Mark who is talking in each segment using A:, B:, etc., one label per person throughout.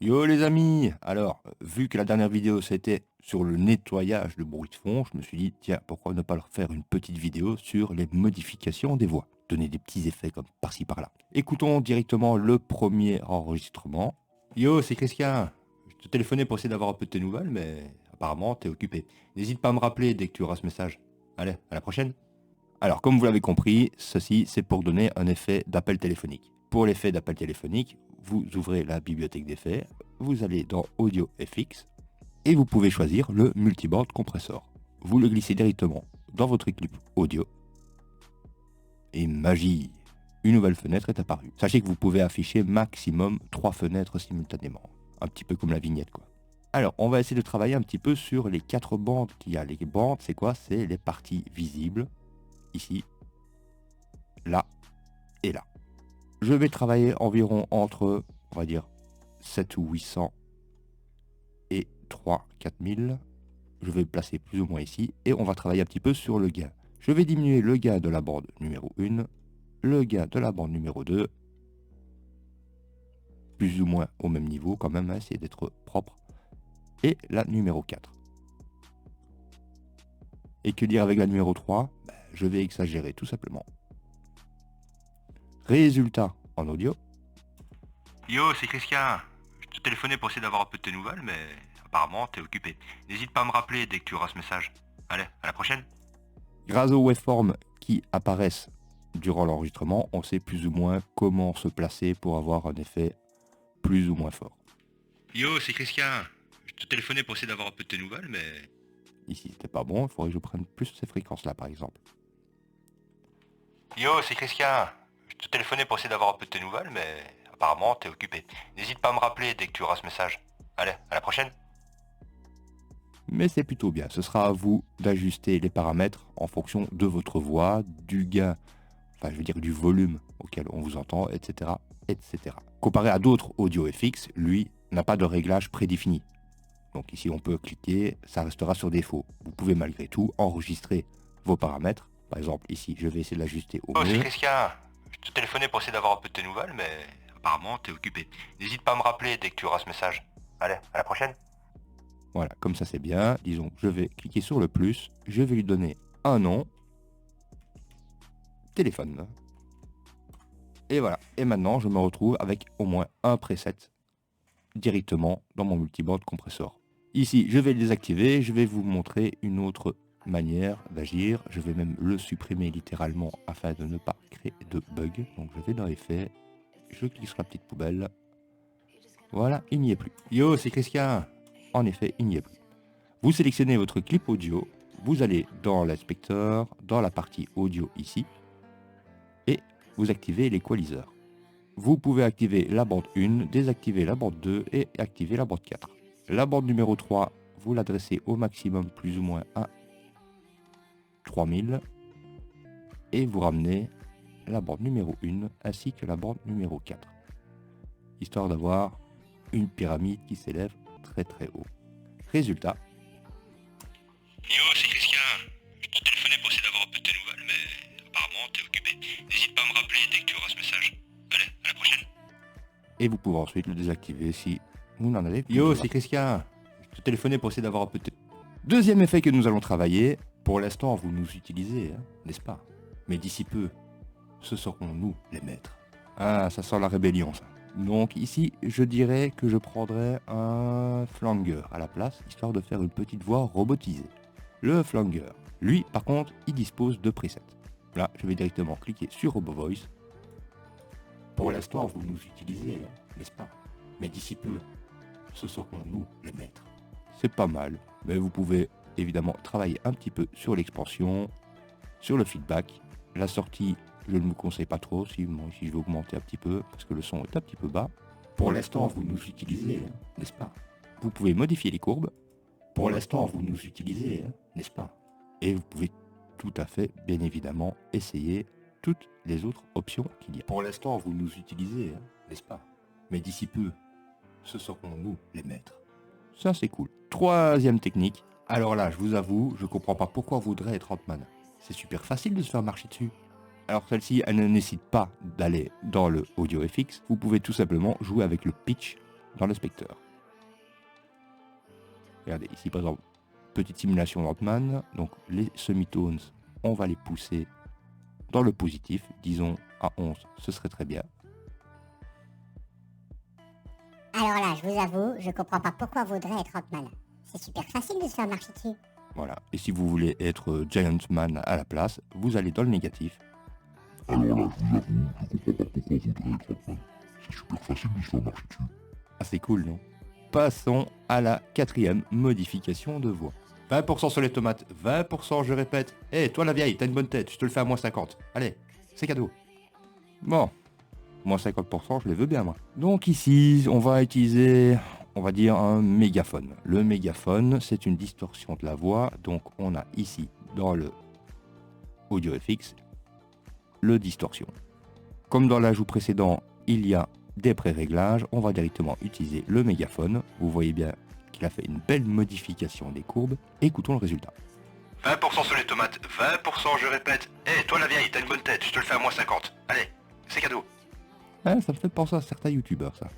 A: Yo les amis! Alors, vu que la dernière vidéo c'était sur le nettoyage de bruit de fond, je me suis dit, tiens, pourquoi ne pas leur faire une petite vidéo sur les modifications des voix? Donner des petits effets comme par-ci par-là. Écoutons directement le premier enregistrement. Yo, c'est Christian! Je te téléphonais pour essayer d'avoir un peu de tes nouvelles, mais apparemment t'es occupé. N'hésite pas à me rappeler dès que tu auras ce message. Allez, à la prochaine! Alors, comme vous l'avez compris, ceci c'est pour donner un effet d'appel téléphonique. Pour l'effet d'appel téléphonique, vous ouvrez la bibliothèque d'effets, vous allez dans Audio FX et vous pouvez choisir le multiband compressor. Vous le glissez directement dans votre clip audio et magie, une nouvelle fenêtre est apparue. Sachez que vous pouvez afficher maximum 3 fenêtres simultanément, un petit peu comme la vignette quoi. Alors, on va essayer de travailler un petit peu sur les 4 bandes qu'il y a. Les bandes, c'est quoi? C'est les parties visibles, ici, là et là. Je vais travailler environ entre, on va dire, 7 ou 800 et 3-4000. Je vais placer plus ou moins ici et on va travailler un petit peu sur le gain. Je vais diminuer le gain de la bande numéro 1, le gain de la bande numéro 2, plus ou moins au même niveau quand même, essayer d'être propre, et la numéro 4. Et que dire avec la numéro 3? Je vais exagérer tout simplement. Résultat en audio. Yo, c'est Christian. Je te téléphonais pour essayer d'avoir un peu de tes nouvelles, mais apparemment t'es occupé. N'hésite pas à me rappeler dès que tu auras ce message. Allez, à la prochaine! Grâce aux waveforms qui apparaissent durant l'enregistrement, on sait plus ou moins comment se placer pour avoir un effet plus ou moins fort. Yo, c'est Christian. Je te téléphonais pour essayer d'avoir un peu de tes nouvelles, mais ici c'était pas bon, il faudrait que je prenne plus ces fréquences-là par exemple. Yo, c'est Christian. Je te téléphonais pour essayer d'avoir un peu de tes nouvelles, mais apparemment t'es occupé. N'hésite pas à me rappeler dès que tu auras ce message. Allez, à la prochaine! Mais c'est plutôt bien, ce sera à vous d'ajuster les paramètres en fonction de votre voix, du gain, enfin je veux dire du volume auquel on vous entend, etc. etc. Comparé à d'autres audio FX, lui n'a pas de réglage prédéfini. Donc ici on peut cliquer, ça restera sur défaut. Vous pouvez malgré tout enregistrer vos paramètres. Par exemple ici je vais essayer de l'ajuster au mieux. Oh c'est Christian, je te téléphonais pour essayer d'avoir un peu de tes nouvelles, mais apparemment t'es occupé. N'hésite pas à me rappeler dès que tu auras ce message. Allez, à la prochaine! Voilà, comme ça c'est bien. Disons, je vais cliquer sur le plus, je vais lui donner un nom, téléphone. Et voilà. Et maintenant, je me retrouve avec au moins un preset directement dans mon multiband compressor. Ici, je vais le désactiver. Je vais vous montrer une autre manière d'agir. Je vais même le supprimer littéralement afin de ne pas créer de bug. Donc, je vais dans Effets. Je clique sur la petite poubelle. Voilà, il n'y est plus. Yo, c'est Christian. En effet, il n'y est plus. Vous sélectionnez votre clip audio. Vous allez dans l'inspecteur, dans la partie audio ici. Et vous activez l'équaliseur. Vous pouvez activer la bande 1, désactiver la bande 2 et activer la bande 4. La bande numéro 3, vous l'adressez au maximum plus ou moins à 3000 et vous ramenez la bande numéro 1 ainsi que la bande numéro 4. Histoire d'avoir une pyramide qui s'élève très très haut. Résultat. Yo, c'est Christian. Je te téléphonais pour essayer d'avoir un peu de tes nouvelles, mais apparemment t'es occupé. N'hésite pas à me rappeler dès que tu auras ce message. Allez, à la prochaine! Et vous pouvez ensuite le désactiver si vous n'en avez plus. Yo, c'est Christian. Je te téléphonais pour essayer d'avoir un peu de... Deuxième effet que nous allons travailler. Pour l'instant, vous nous utilisez, hein, n'est-ce pas? Mais d'ici peu, ce seront nous les maîtres. Ah, ça sent la rébellion, ça. Donc ici, je dirais que je prendrais un flanger à la place, histoire de faire une petite voix robotisée. Le flanger, lui, par contre, il dispose de presets. Là, je vais directement cliquer sur Robo Voice. Pour l'instant, vous nous utilisez, n'est-ce pas? Mais d'ici peu, ce seront nous les maîtres. C'est pas mal, mais vous pouvez évidemment travailler un petit peu sur l'expansion, sur le feedback. La sortie, je ne vous conseille pas trop si je vais augmenter un petit peu, parce que le son est un petit peu bas. Pour l'instant, vous nous utilisez, n'est-ce pas? Vous pouvez modifier les courbes. Pour l'instant, vous nous utilisez, n'est-ce pas? Et vous pouvez tout à fait, bien évidemment, essayer toutes les autres options qu'il y a. Pour l'instant, vous nous utilisez, n'est-ce pas? Mais d'ici peu, ce seront nous les maîtres. Ça, c'est cool. Troisième technique. Alors là, je vous avoue, je comprends pas pourquoi on voudrait être Ant-Man. C'est super facile de se faire marcher dessus. Alors celle-ci, elle ne nécessite pas d'aller dans le Audio FX. Vous pouvez tout simplement jouer avec le pitch dans l'inspecteur. Regardez, ici par exemple, petite simulation d'Ant-Man. Donc les semitones, on va les pousser dans le positif. Disons à 11, ce serait très bien.
B: Alors là, je vous avoue, je comprends pas pourquoi voudrait être Ant-Man. C'est super facile de se faire marcher dessus.
A: Voilà. Et si vous voulez être Giant Man à la place, vous allez dans le négatif.
C: Alors là, je vous avoue, je comprends pas pourquoi voudrait être Ant-Man. C'est super facile de se faire marcher dessus.
A: Ah, c'est cool, non? Passons à la 4e modification de voix. 20% sur les tomates, 20%, je répète. Eh, toi la vieille, t'as une bonne tête, je te le fais à moins 50. Allez, c'est cadeau. Bon, moins 50%, je les veux bien, moi. Donc ici, on va utiliser, on va dire, un mégaphone. Le mégaphone, c'est une distorsion de la voix. Donc on a ici, dans le Audio FX, le distorsion. Comme dans l'ajout précédent, il y a des pré-réglages. On va directement utiliser le mégaphone. Vous voyez bien qu'il a fait une belle modification des courbes. Écoutons le résultat. 20% sur les tomates, 20%, je répète. Eh, toi la vieille, t'as une bonne tête, je te le fais à moins 50. Allez, c'est cadeau. Ah, ça me fait penser à certains youtubeurs, ça.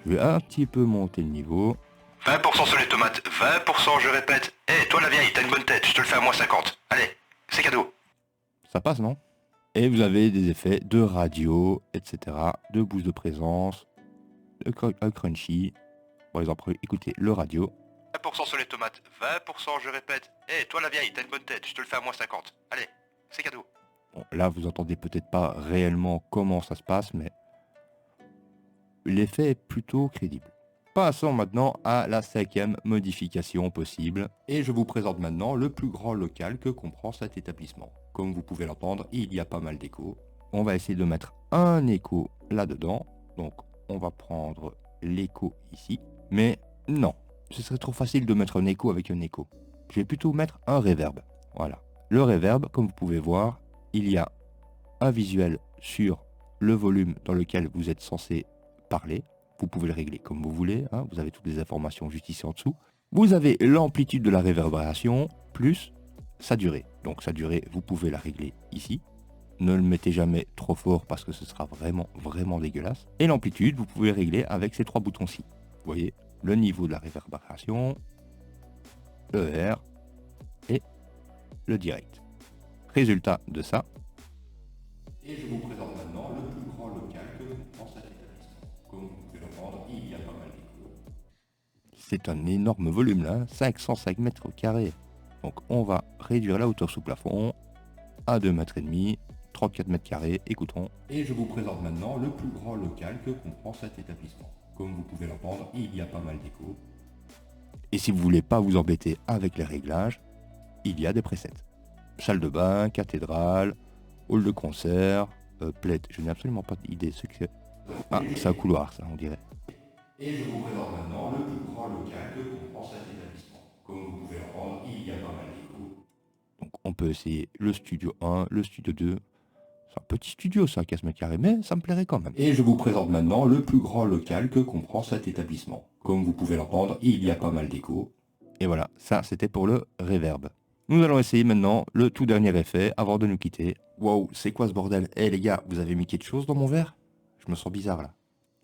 A: Je vais un petit peu monter le niveau. 20% sur les tomates, 20%, je répète. Eh, toi la vieille, t'as une bonne tête, je te le fais à moins 50. Allez, c'est cadeau. Ça passe, non? Et vous avez des effets de radio, etc., de boost de présence, un crunchy. Par exemple, écoutez le radio. 20% sur les tomates, 20%, je répète. Eh, toi la vieille, t'as une bonne tête, je te le fais à moins 50. Allez, c'est cadeau. Bon, là, vous entendez peut-être pas réellement comment ça se passe, mais l'effet est plutôt crédible. Passons maintenant à la 5e modification possible. Et je vous présente maintenant le plus grand local que comprend cet établissement. Comme vous pouvez l'entendre, il y a pas mal d'échos. On va essayer de mettre un écho là-dedans. Donc on va prendre l'écho ici. Mais non, ce serait trop facile de mettre un écho avec un écho. Je vais plutôt mettre un reverb. Voilà. Le reverb, comme vous pouvez voir, il y a un visuel sur le volume dans lequel vous êtes censé parler. Vous pouvez le régler comme vous voulez, hein. Vous avez toutes les informations juste ici en dessous. Vous avez l'amplitude de la réverbération plus sa durée. Donc sa durée, vous pouvez la régler ici. Ne le mettez jamais trop fort parce que ce sera vraiment dégueulasse. Et l'amplitude, vous pouvez régler avec ces 3 boutons-ci. Vous voyez, le niveau de la réverbération, le R et le direct. Résultat de ça. Et je vous présente maintenant le plus grand local que comprend cet établissement. Comme vous pouvez l'entendre, il y a pas mal d'échos. C'est un énorme volume là, 505 mètres carrés. Donc on va réduire la hauteur sous plafond à 2,5 mètres, 34 mètres carrés, écoutons. Et je vous présente maintenant le plus grand local que comprend cet établissement. Comme vous pouvez l'entendre, il y a pas mal d'échos. Et si vous voulez pas vous embêter avec les réglages, il y a des presets. Salle de bain, cathédrale, hall de concert, plaid. Je n'ai absolument pas d'idée ce que c'est. Ah, c'est un couloir ça, on dirait. Et je vous présente maintenant le plus grand local que comprend cet établissement. Comme vous pouvez l'entendre, il y a pas mal d'échos. Donc on peut essayer le studio 1, le studio 2. C'est un petit studio ça, 15 mètres carrés, mais ça me plairait quand même. Et je vous présente maintenant le plus grand local que comprend cet établissement. Comme vous pouvez l'entendre, il y a pas mal d'échos. Et voilà, ça c'était pour le reverb. Nous allons essayer maintenant le tout dernier effet avant de nous quitter. Wow, c'est quoi ce bordel? Eh les gars, vous avez mis quelque chose dans mon verre? Je me sens bizarre là.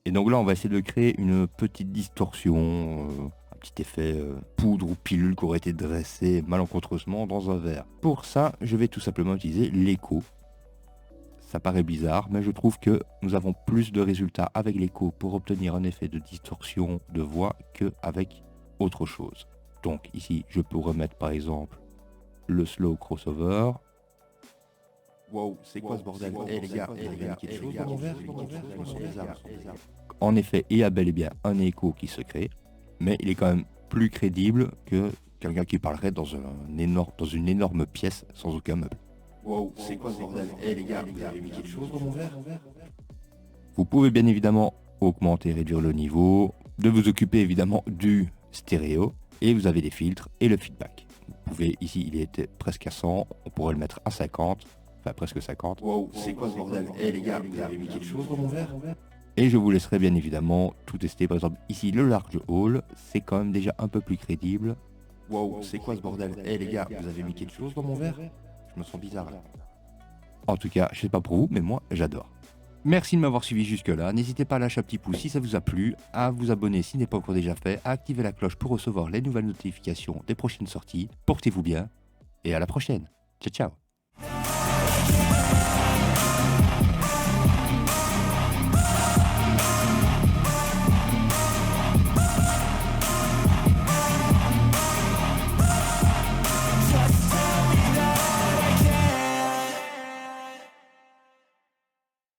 A: Et donc là, on va essayer de créer une petite distorsion, un petit effet poudre ou pilule qui aurait été dressé malencontreusement dans un verre. Pour ça, je vais tout simplement utiliser l'écho. Ça paraît bizarre, mais je trouve que nous avons plus de résultats avec l'écho pour obtenir un effet de distorsion de voix qu'avec autre chose. Donc ici, je peux remettre par exemple le slow crossover. Wow, c'est quoi ce bordel? Eh les gars, il y a quelque chose dans mon verre? Je me sens bizarre. En effet, il y a bel et bien un écho qui se crée, mais il est quand même plus crédible que quelqu'un qui parlerait dans une énorme pièce sans aucun meuble. Wow, c'est quoi ce bordel? Eh les gars, vous avez mis quelque chose dans mon verre? Vous pouvez bien évidemment augmenter, réduire le niveau, de vous occuper évidemment du stéréo, et vous avez des filtres et le feedback. Vous pouvez, ici il était presque à 100, on pourrait le mettre à 50, enfin presque 50. Wow, c'est quoi ce bordel? Eh les gars, vous avez mis quelque chose dans mon verre? Et je vous laisserai bien évidemment tout tester. Par exemple, ici le large hall, c'est quand même déjà un peu plus crédible. Wow, c'est quoi ce bordel? Eh les gars, vous avez mis quelque chose dans mon verre? Je me sens bizarre là. En tout cas, je sais pas pour vous, mais moi j'adore. Merci de m'avoir suivi jusque-là. N'hésitez pas à lâcher un petit pouce si ça vous a plu, à vous abonner si ce n'est pas encore déjà fait, à activer la cloche pour recevoir les nouvelles notifications des prochaines sorties. Portez-vous bien et à la prochaine. Ciao, ciao.